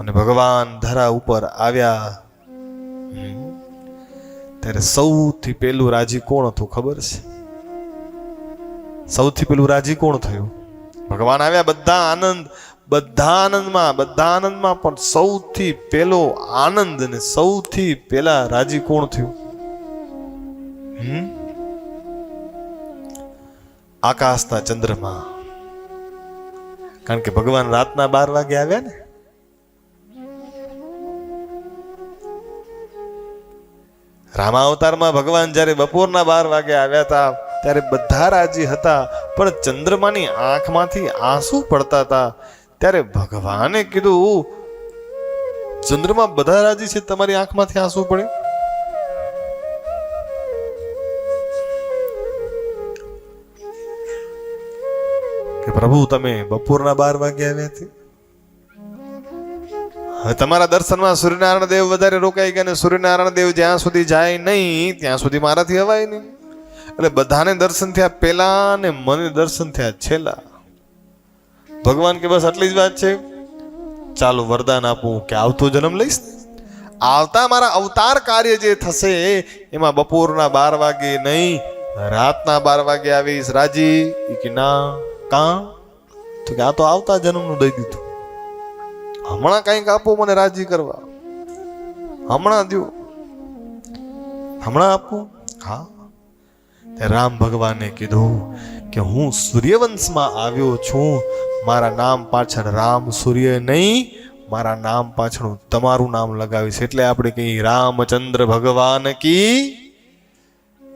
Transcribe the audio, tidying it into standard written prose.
અને ભગવાન ધરા ઉપર આવ્યા ત્યારે સૌથી પહેલું રાજી કોણ હતું ખબર છે? સૌથી પહેલું રાજી કોણ થયું? ભગવાન આવ્યા, બધા આનંદમાં પણ સૌથી પહેલો આનંદ અને સૌથી પહેલા રાજી કોણ થયું? આકાશના ચંદ્રમા. કારણ કે ભગવાન રાતના 12 વાગે આવ્યા ને. રામા અવતારમાં ભગવાન જ્યારે બપોરના 12 વાગે આવ્યા હતા ત્યારે બધા રાજી હતા, પણ ચંદ્રમાની આંખમાંથી આંસુ પડતા હતા. ત્યારે ભગવાને કીધું, ચંદ્રમા બધા રાજી છે, તમારી આંખમાંથી આંસુ પડે? કે પ્રભુ તમે બપોરના 12 વાગે આવ્યા હતી, હવે તમારા દર્શનમાં સૂર્યનારાયણ દેવ વધારે રોકાઈ ગયા, ને સૂર્યનારાયણ દેવ જ્યાં સુધી જાય નહીં ત્યાં સુધી મારાથી હવાય નહીં. એટલે બધાને દર્શન થયા પહેલા ને મને દર્શન થયા છેલ્લા. ભગવાન કે બસ આટલી જ વાત છે, ચાલો વરદાન આપું કે આવતો જન્મ લઈશ, આવતા મારા અવતાર કાર્ય જે થશે એમાં બપોરના 12 વાગે નહીં, રાતના 12 વાગે આવીશ. રાજી? કે ના. કાં? તો કે આ તો આવતા જન્મનું દઈ દીધું, હમણાં કંઈક આપો મને રાજી કરવા, હમણાં દો, હમણાં આપો. હા. રામ ભગવાને કીધું કે હું સૂર્યવંશમાં આવ્યો છું, મારા નામ પાછળ રામ સૂર્ય નહીં, મારા નામ પાછળ તમારું નામ લગાવીશ. એટલે આપણે કહીએ રામચંદ્ર ભગવાન કી